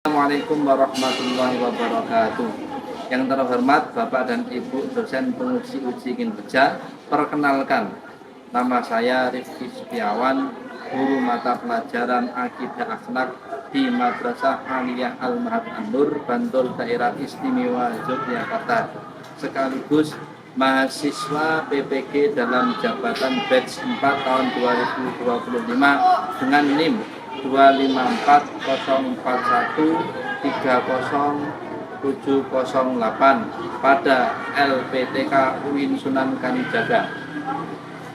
Assalamualaikum warahmatullahi wabarakatuh. Yang terhormat Bapak dan Ibu dosen penguji uji kinerja, perkenalkan, nama saya Rifki Setiawan, guru mata pelajaran Akidah Akhlak di Madrasah Aliyah Al-Mahad An-Nur, Bantul, Daerah Istimewa Yogyakarta, sekaligus mahasiswa PPG dalam jabatan batch 4 tahun 2025 dengan NIM 25401300708 pada LPTK UIN Sunan Kalijaga.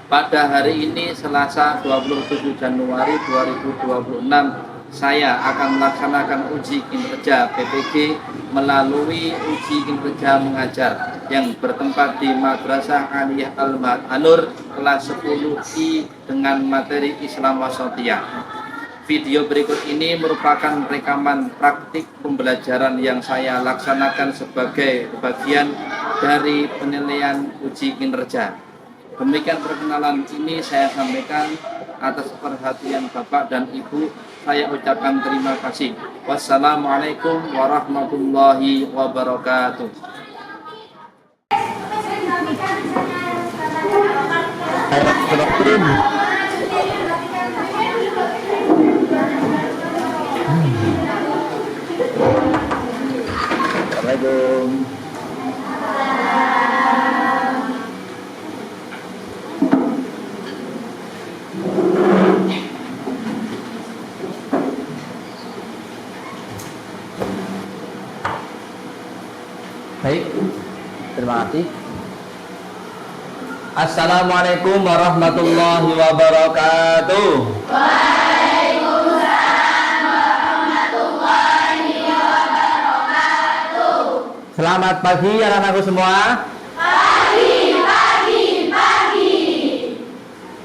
Pada hari ini Selasa 27 Januari 2026, saya akan melaksanakan uji kinerja PPG melalui uji kinerja mengajar yang bertempat di Madrasah Aliyah Al-Mahad An-Nur kelas 10I dengan materi Islam Wasatiyah. Video berikut ini merupakan rekaman praktik pembelajaran yang saya laksanakan sebagai bagian dari penilaian uji kinerja. Demikian perkenalan ini saya sampaikan. Atas perhatian Bapak dan Ibu, saya ucapkan terima kasih. Wassalamualaikum warahmatullahi wabarakatuh. Assalamualaikum. Baik, terima kasih. Assalamualaikum warahmatullahi wabarakatuh. Waalaikumsalam warahmatullahi wabarakatuh. Selamat pagi anak-anakku semua. Pagi.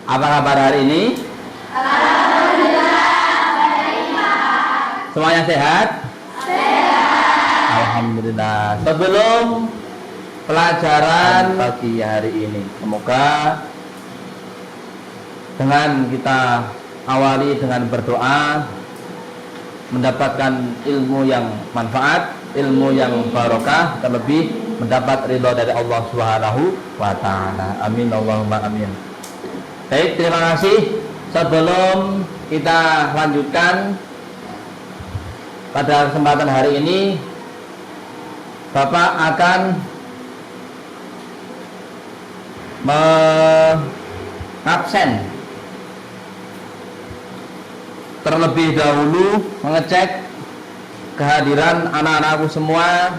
Apa kabar hari ini? Alhamdulillah. Semuanya sehat? Alhamdulillah. Sebelum pelajaran pagi hari ini, semoga dengan kita awali dengan berdoa, mendapatkan ilmu yang manfaat, ilmu yang barokah, terlebih mendapat ridho dari Allah Subhanahu wa taala. Amin Allahumma amin. Baik, terima kasih. Sebelum kita lanjutkan pada kesempatan hari ini, Bapak akan mengabsen terlebih dahulu, mengecek kehadiran anak-anakku semua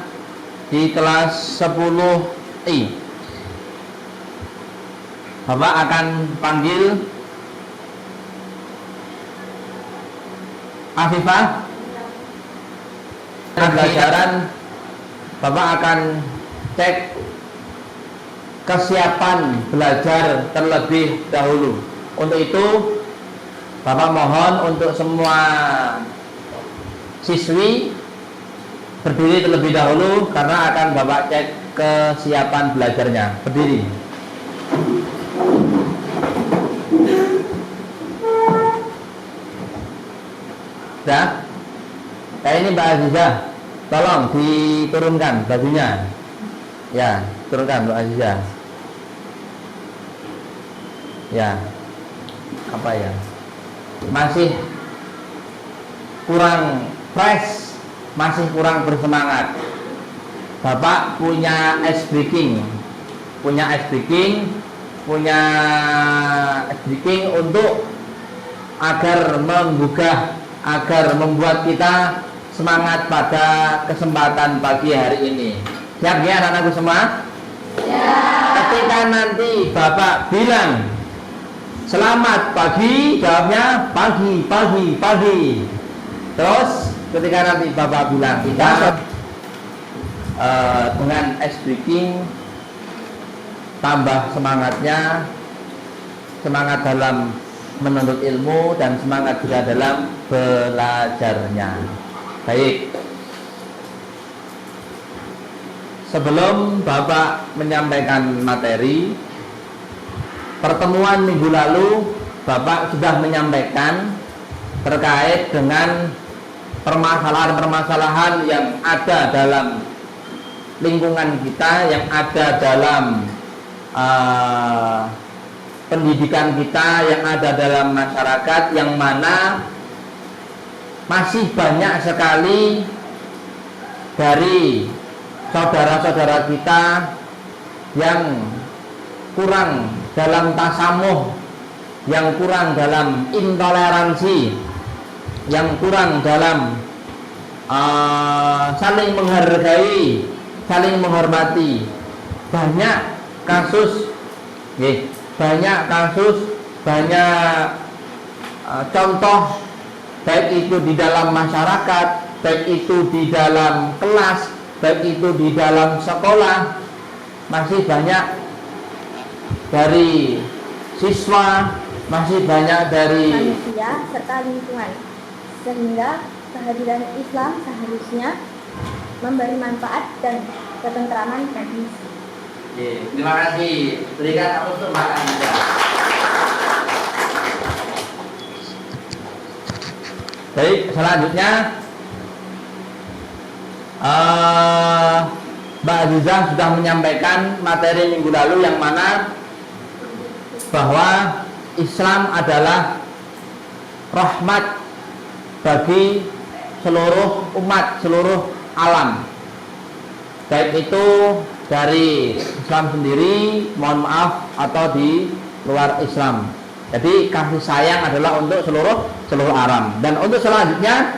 di kelas 10I. Bapak akan panggil Afifah. Pelajaran Bapak akan cek kesiapan belajar terlebih dahulu. Untuk itu Bapak mohon untuk semua siswi berdiri terlebih dahulu karena akan Bapak cek kesiapan belajarnya. Berdiri. Sudah? Kayak ini Mbak Azizah, tolong diturunkan bajunya. Ya, turunkan Mbak Azizah. Ya, apa ya? Masih kurang fresh, masih kurang bersemangat. Bapak punya ice breaking untuk agar menggugah, agar membuat kita semangat pada kesempatan pagi hari ini. Siap ya anak-anakku semua? Ya. Ketika nanti Bapak bilang selamat pagi, jawabnya pagi. Terus ketika nanti Bapak bilang kita dengan ice breaking, tambah semangatnya, semangat dalam menuntut ilmu dan semangat juga dalam belajarnya. Baik. Sebelum Bapak menyampaikan materi, pertemuan minggu lalu Bapak sudah menyampaikan terkait dengan permasalahan-permasalahan yang ada dalam lingkungan kita, yang ada dalam pendidikan kita, yang ada dalam masyarakat, yang mana masih banyak sekali dari saudara-saudara kita yang kurang dalam tasamuh, yang kurang dalam intoleransi, yang kurang dalam saling menghargai, saling menghormati. Banyak kasus, banyak contoh, baik itu di dalam masyarakat, baik itu di dalam kelas, baik itu di dalam sekolah, masih banyak dari siswa, masih banyak dari manusia serta lingkungan, sehingga kehadiran Islam seharusnya memberi manfaat dan ketentraman bagi. Terima kasih. Berikan aku untuk makan juga. Baik, selanjutnya Mbak Azizah sudah menyampaikan materi minggu lalu yang mana bahwa Islam adalah rahmat bagi seluruh umat, seluruh alam, baik itu dari Islam sendiri, mohon maaf, atau di luar Islam. Jadi kasih sayang adalah untuk seluruh alam. Dan untuk selanjutnya,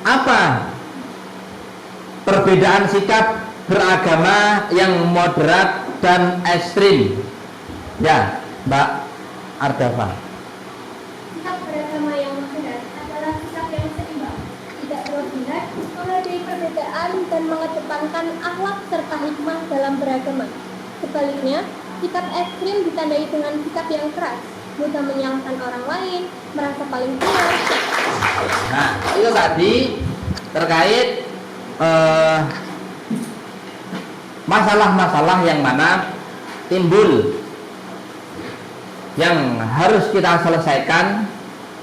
apa perbedaan sikap beragama yang moderat dan ekstrim? Ya, Mbak Ardafa. Sikap beragama yang moderat adalah sikap yang seimbang, tidak berlebihan, menghargai perbedaan dan mengedepankan akhlak serta hikmah dalam beragama. Sebaliknya, sikap ekstrim ditandai dengan sikap yang keras, mudah menyalahkan orang lain, merasa paling benar. Nah, itu tadi terkait masalah-masalah yang mana timbul, yang harus kita selesaikan,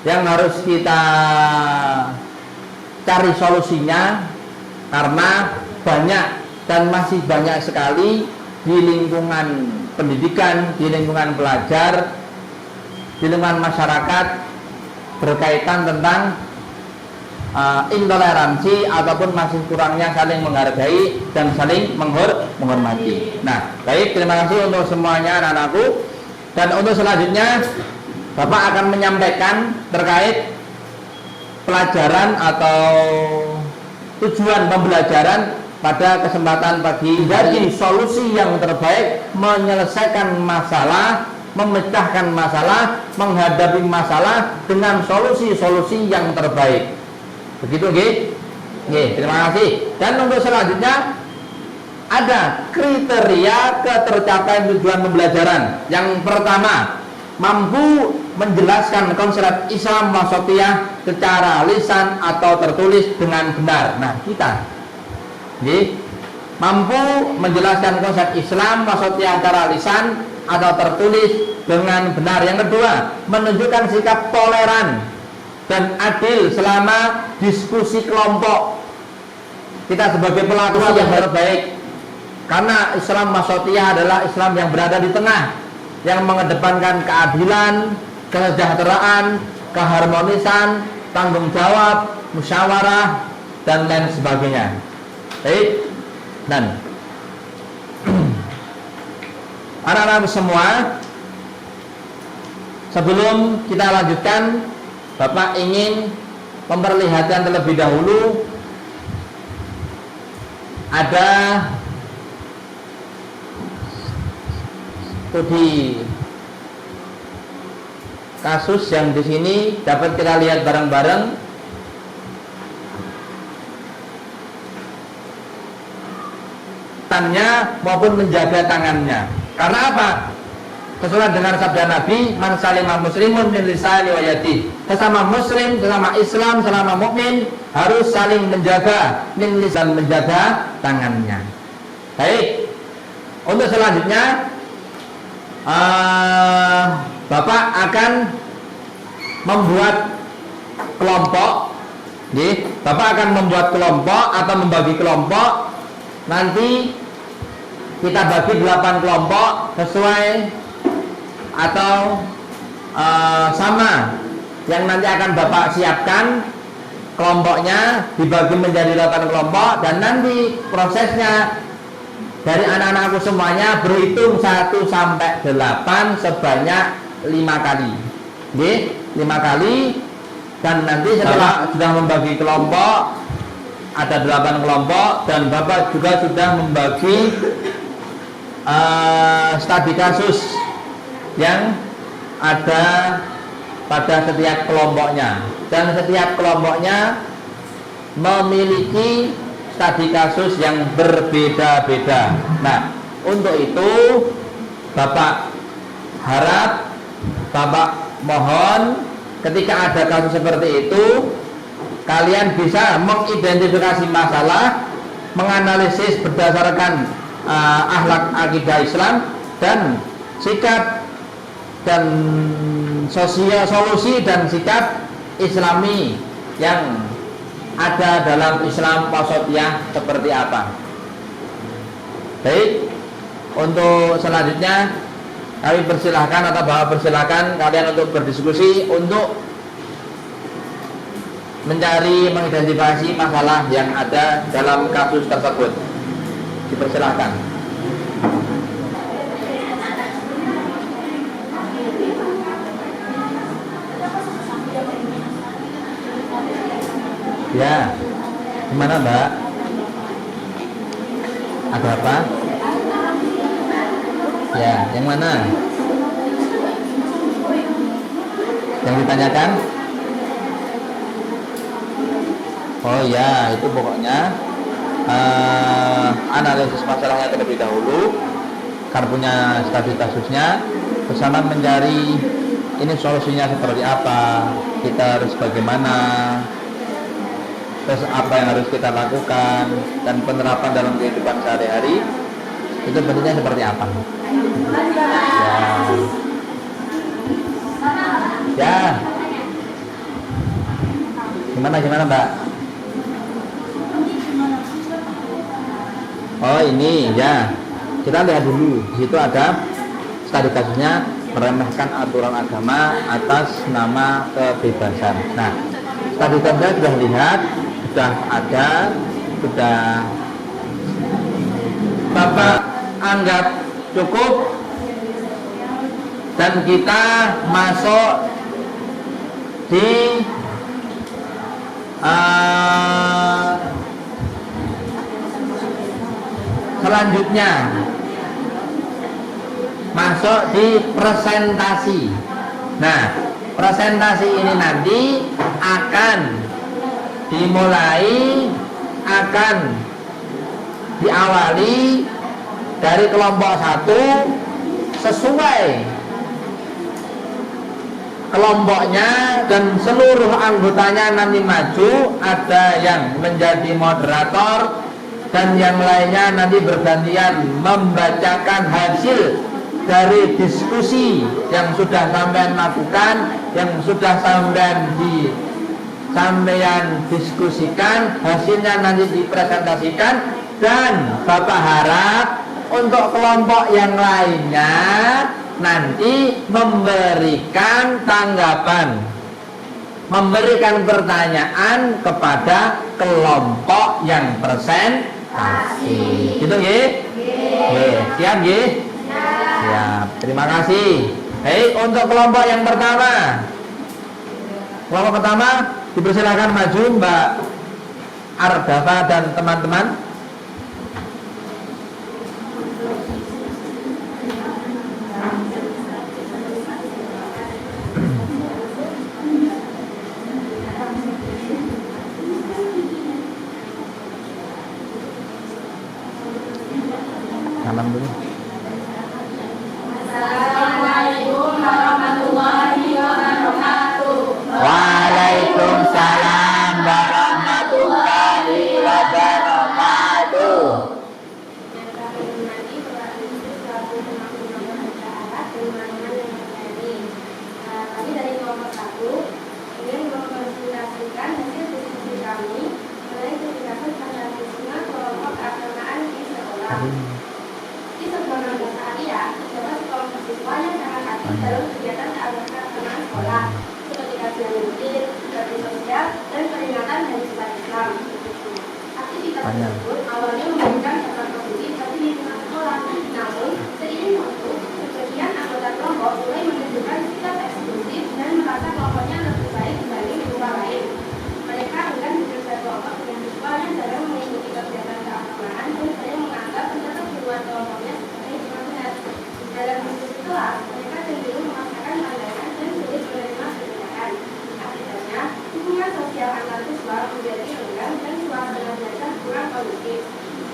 yang harus kita cari solusinya, karena banyak dan masih banyak sekali di lingkungan pendidikan, di lingkungan pelajar, di lingkungan masyarakat berkaitan tentang intoleransi ataupun masih kurangnya saling menghargai dan saling menghormati. Nah, baik, terima kasih untuk semuanya anak-anakku. Dan untuk selanjutnya Bapak akan menyampaikan terkait pelajaran atau tujuan pembelajaran pada kesempatan pagi. Jadi solusi yang terbaik menyelesaikan masalah, memecahkan masalah, menghadapi masalah dengan solusi-solusi yang terbaik. Begitu, nggih? Nggih, terima kasih. Dan untuk selanjutnya ada kriteria ketercapaian tujuan pembelajaran. Yang pertama, mampu menjelaskan konsep Islam wasatiyah secara lisan atau tertulis dengan benar. Nah, kita mampu menjelaskan konsep Islam wasatiyah secara lisan atau tertulis dengan benar. Yang kedua, menunjukkan sikap toleran dan adil selama diskusi kelompok. Kita sebagai pelaku yang terbaik, karena Islam wasatiyah adalah Islam yang berada di tengah, yang mengedepankan keadilan, kesejahteraan, keharmonisan, tanggung jawab, musyawarah, dan lain sebagainya. Baik, dan anak-anak semua, sebelum kita lanjutkan, Bapak ingin memperlihatkan terlebih dahulu ada studi kasus yang di sini dapat kita lihat bareng-bareng. Tangannya maupun menjaga tangannya. Karena apa? Sesuai dengan sabda Nabi, man salimah muslimun min lisani wa yadi. Sesama muslim, sesama Islam, sesama mukmin harus saling menjaga min lisan, menjaga tangannya. Baik. Untuk selanjutnya Bapak akan membuat kelompok Bapak akan membuat kelompok atau membagi kelompok. Nanti kita bagi 8 kelompok sesuai atau sama yang nanti akan Bapak siapkan. Kelompoknya dibagi menjadi 8 kelompok, dan nanti prosesnya dari anak-anakku semuanya berhitung 1 sampai 8 sebanyak 5 kali. 5 kali. Dan nanti setelah sudah membagi kelompok, ada 8 kelompok, dan Bapak juga sudah membagi studi kasus yang ada pada setiap kelompoknya, dan setiap kelompoknya memiliki studi kasus yang berbeda-beda. Nah, untuk itu Bapak harap, Bapak mohon, ketika ada kasus seperti itu, kalian bisa mengidentifikasi masalah, menganalisis berdasarkan akhlak akidah Islam dan sikap dan solusi dan sikap Islami yang ada dalam Islam wasatiyah seperti apa. Baik, untuk selanjutnya kami persilahkan atau Bapak persilahkan kalian untuk berdiskusi untuk mencari, mengidentifikasi masalah yang ada dalam kasus tersebut. Dipersilahkan. Ya, gimana Mbak? Ada apa? Ya, yang mana? Yang ditanyakan? Oh ya, itu pokoknya analisis masalahnya terlebih dahulu, karena punya studi kasusnya, bersama mencari ini solusinya seperti apa, kita harus bagaimana, terus apa yang harus kita lakukan, dan penerapan dalam kehidupan sehari-hari itu bentuknya seperti apa. Ya, gimana Mbak? Oh ini ya, kita lihat dulu. Di situ ada studi kasusnya, meremehkan aturan agama atas nama kebebasan. Nah, studi kasusnya sudah lihat, sudah ada, sudah Bapak anggap cukup, dan kita masuk di selanjutnya, masuk di presentasi. Nah, presentasi ini nanti akan dimulai, akan diawali dari kelompok 1 sesuai kelompoknya, dan seluruh anggotanya nanti maju, ada yang menjadi moderator dan yang lainnya nanti bergantian membacakan hasil dari diskusi yang sudah sampean lakukan, yang sudah sampean diskusikan, hasilnya nanti dipresentasikan, dan Bapak harap untuk kelompok yang lainnya nanti memberikan tanggapan, memberikan pertanyaan kepada kelompok yang presentasi. Gitu nggih? Siap nggih? Siap. Terima kasih. Baik, untuk kelompok yang pertama. Kelompok pertama dipersilakan maju Mbak Ardafa dan teman-teman. Salam dulu. Assalamualaikum warahmatullahi wabarakatuh. Waalaikumsalam warahmatullahi wabarakatuh. daerah seperti kajian rutin, bakti sosial, dan peringatan hari Jumat Islam. Aktivitas tersebut awalnya memberikan dampak positif bagi lingkungan sekolah, namun seiring waktu, sebagian anggota kelompok mulai menunjukkan sikap eksklusif dan merasa kelompoknya lebih baik dibanding kelompok lain. Mereka enggan bekerja kelompok dengan visualnya dalam mengikuti kegiatan keagamaan dan sering menganggap pendapat hubungan kelompoknya sebagai benar. Dalam diskusi kelas, mereka cenderung memaksakan pandangan dan sulit menerima perbedaan. Akibatnya, hubungan sosial antar siswa menjadi renggang dan suasana belajar kurang kondusif.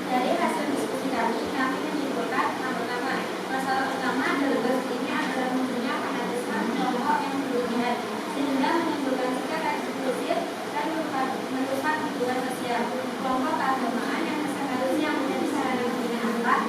Dari hasil diskusi kami menyimpulkan pertama, masalah utama dalam kasus ini adalah munculnya fanatisme kelompok yang berlebihan, sehingga menimbulkan sikap eksklusif dan merusak hubungan sosial. Kelompok keagamaan yang seharusnya menjadi sarana pembinaan akhlak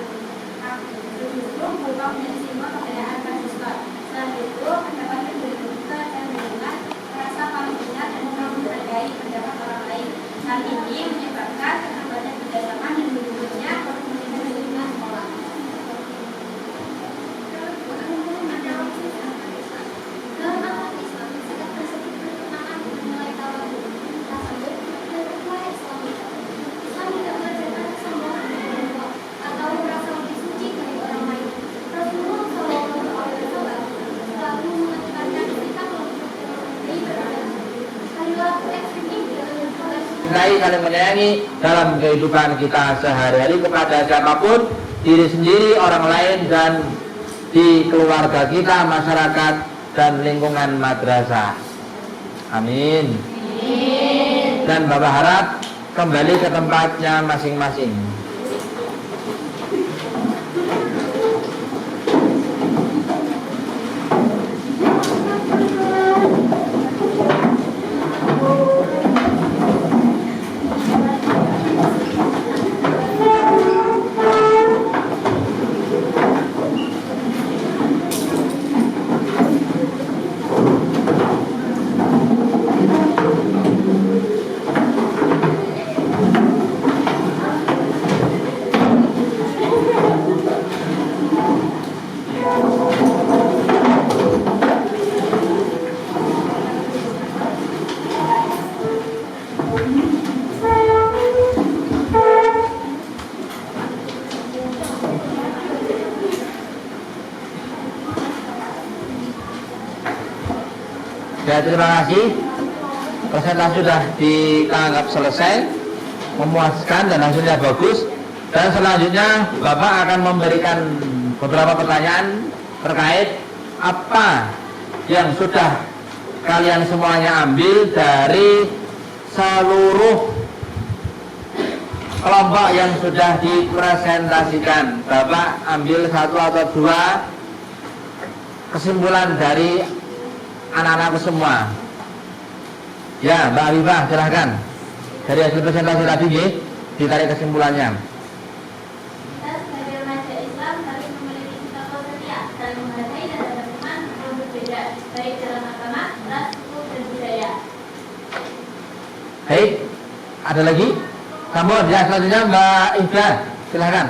justru berubah menjadi simbol kebedaan mahasiswa. Selain itu, pendapat yang berbeda dan berhubungan merasa paling benar dan menghargai pendapat orang lain. Hal ini menyebabkan terhambatnya kerjasama dan berwujudnya komunikasi di lingkungan sekolah. Dalam agama Islam, sikap tersebut bertentangan dengan nilai tawadhu, tasawuf, dan ukhuwah Islami. Islam tidak mengajarkan kesombongan dan kelompok atau merasa lebih suci dari orang lain. Rasulullah SAW selalu menekankan sikap kelompok dan menghargai perbedaan. Perilaku ekstrim ini adalah saling menyayangi dalam kehidupan kita sehari-hari kepada siapapun, diri sendiri, orang lain, dan di keluarga kita, masyarakat, dan lingkungan madrasah. Amin. Dan Bapak harap kembali ke tempatnya masing-masing. Ya, terima kasih. Presentasi sudah dianggap selesai, memuaskan dan hasilnya bagus. Dan selanjutnya Bapak akan memberikan beberapa pertanyaan terkait apa yang sudah kalian semuanya ambil dari seluruh kelompok yang sudah dipresentasikan. Bapak ambil satu atau dua kesimpulan dari anak-anakku semua. Ya, Mbak Arifah, silahkan. Dari hasil presentasi tadi, ditarik kesimpulannya. Kita sebagai remaja Islam harus memiliki sikap setia dan menghargai dan berteman yang berbeda, baik dalam agama, ras, suku, dan budaya. Baik, ada lagi? Sambut, ya, selanjutnya Mbak Ida, silahkan.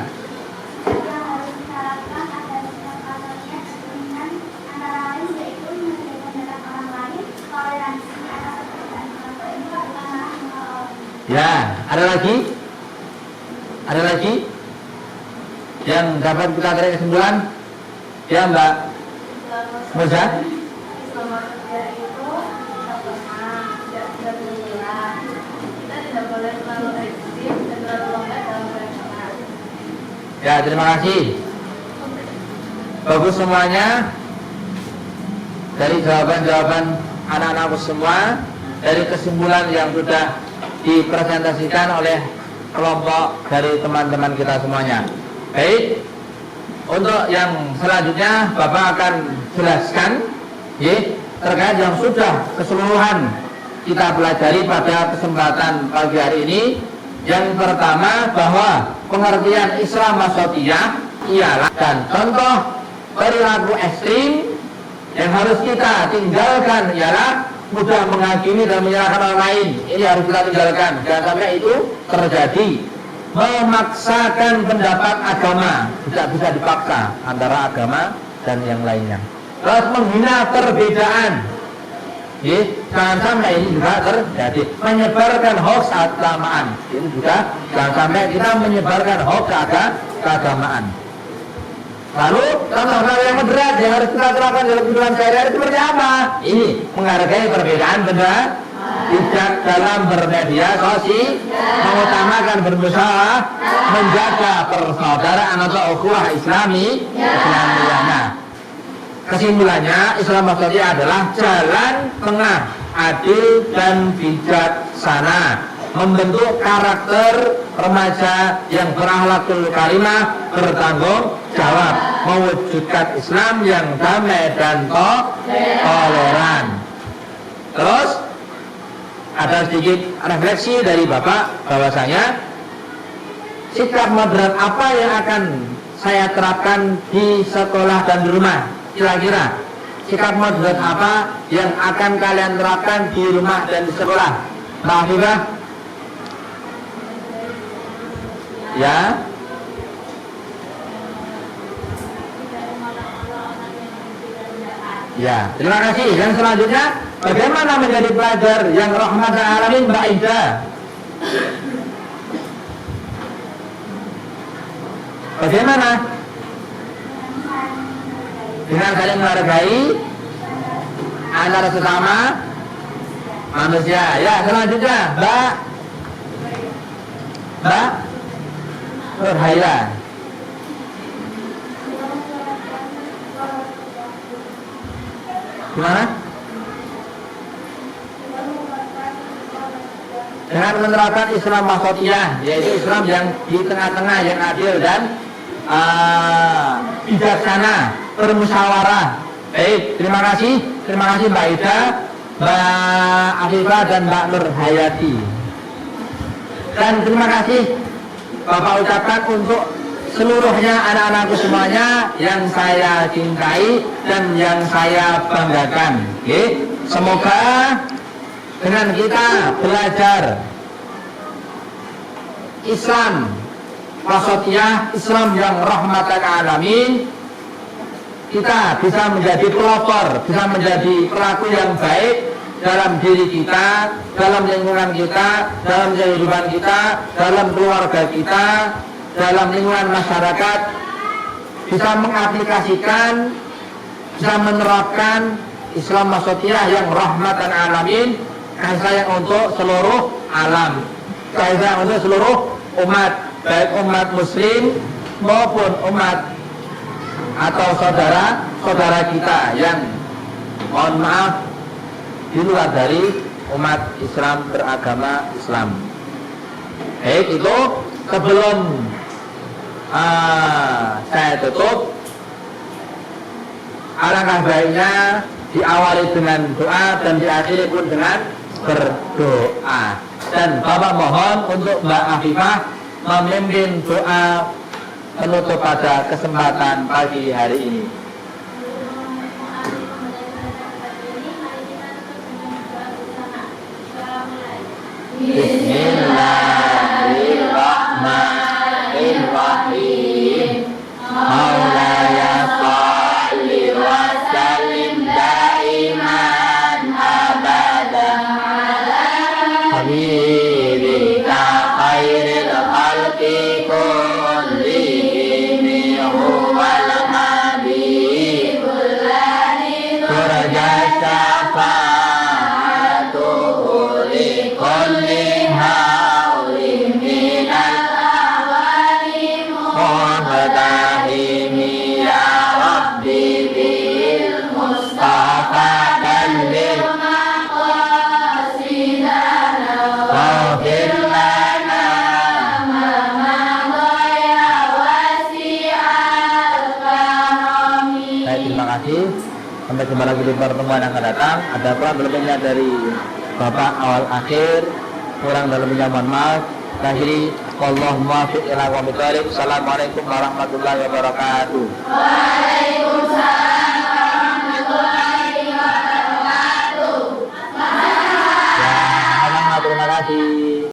Yang harus diharapkan ada sikap asalnya dengan antara lain yaitu menghargai pendapat orang lain, toleransi atas perbedaan kelompok itu adalah Ya, ada lagi? Ada lagi? Yang dapat kita tarik kesimpulan? Ya, Mbak Moza? Islam itu tidak pernah tidak menyerah. Kita tidak boleh terlalu ekstrim dan terlalu longgar dalam beragama. Ya, terima kasih. Bagus semuanya. Dari jawaban-jawaban anak-anakku semua, dari kesimpulan yang sudah dipresentasikan oleh kelompok dari teman-teman kita semuanya. Baik, untuk yang selanjutnya Bapak akan jelaskan terkait yang sudah keseluruhan kita pelajari pada kesempatan pagi hari ini. Yang pertama, bahwa pengertian Islam wasatiyah ialah dan contoh perilaku ekstrim yang harus kita tinggalkan ialah mudah menghakimi dan menyalahkan orang lain. Ini harus kita tinggalkan. Jangan sampai itu terjadi. Memaksakan pendapat agama, tidak bisa dipaksa antara agama dan yang lainnya. Terus menghina perbedaan, Jangan sampai ini juga terjadi. Menyebarkan hoax keagamaan ini juga jangan sampai kita menyebarkan hoax keagamaan. Lalu contoh-contoh yang moderat yang harus kita terapkan dalam kehidupan sehari-hari seperti apa? Ini menghargai perbedaan benda, bijak dalam bermedia sosial, mengutamakan berusaha, menjaga persaudaraan atau ukhuwah Islamiyah. Kesimpulannya, Islam maksudnya adalah jalan tengah, adil dan bijaksana, membentuk karakter remaja yang berakhlakul karimah, bertanggung jawab, mewujudkan Islam yang damai dan toleran. Terus ada sedikit refleksi dari Bapak bahwasanya sikap moderat apa yang akan saya terapkan di sekolah dan di rumah? Kira-kira sikap moderat apa yang akan kalian terapkan di rumah dan di sekolah? Mbak Afifah? Ya? Ya, terima kasih. Yang selanjutnya, bagaimana menjadi pelajar yang rahmatan alamin, Mbak Ida? Bagaimana? Dengan saling menghargai antara sesama manusia. Ya, selanjutnya, Mbak Nurhaila. Gimana? Dengan menerapkan Islam wasatiyah, yaitu Islam yang di tengah-tengah, yang adil dan bijaksana, bermusyawarah. Baik, terima kasih Mbak Ida, Mbak Afifah dan Mbak Nurhayati. Dan terima kasih Bapak ucapkan untuk seluruhnya anak-anakku semuanya yang saya cintai dan yang saya banggakan. Oke, semoga dengan kita belajar Islam wasatiyah, Islam yang rahmatan alamin, kita bisa menjadi pelopor, bisa menjadi pelaku yang baik dalam diri kita, dalam lingkungan kita, dalam kehidupan kita, dalam keluarga kita, dalam lingkungan masyarakat, bisa mengaplikasikan, bisa menerapkan Islam wasatiyah yang rahmatan alamin, kasih sayang untuk seluruh alam, kasih sayang untuk seluruh umat, baik umat muslim maupun umat atau saudara-saudara kita yang mohon maaf di luar dari umat Islam beragama Islam. Baik, itu sebelum saya tutup, alangkah baiknya diawali dengan doa dan diakhiri pun dengan berdoa. Dan Bapak mohon untuk Mbak Afifah memimpin doa penutup pada kesempatan pagi hari ini. Bismillahirrahmanirrahim. Maulaya shalli wa sallim daiman abadan ala habibika khairil khalqi kullihim huwal habibul ladzi turja syafa'atuhu li kulli haulin minal awali muhtahimi ya rabbi bil mustafa dalil maqasidana waghfir lana ma madaya wasi'al karami. Baik, terima kasih. Sampai jumpa lagi di pertemuan yang akan datang. Ada kurang lebihnya dari Bapak awal akhir, kurang lebihnya mohon maaf. Akhiri, wallahu muwaffiq ila aqwamit thoriq. Assalamualaikum warahmatullahi wabarakatuh. Waalaikumsalam warahmatullahi wabarakatuh. Ya, terima kasih.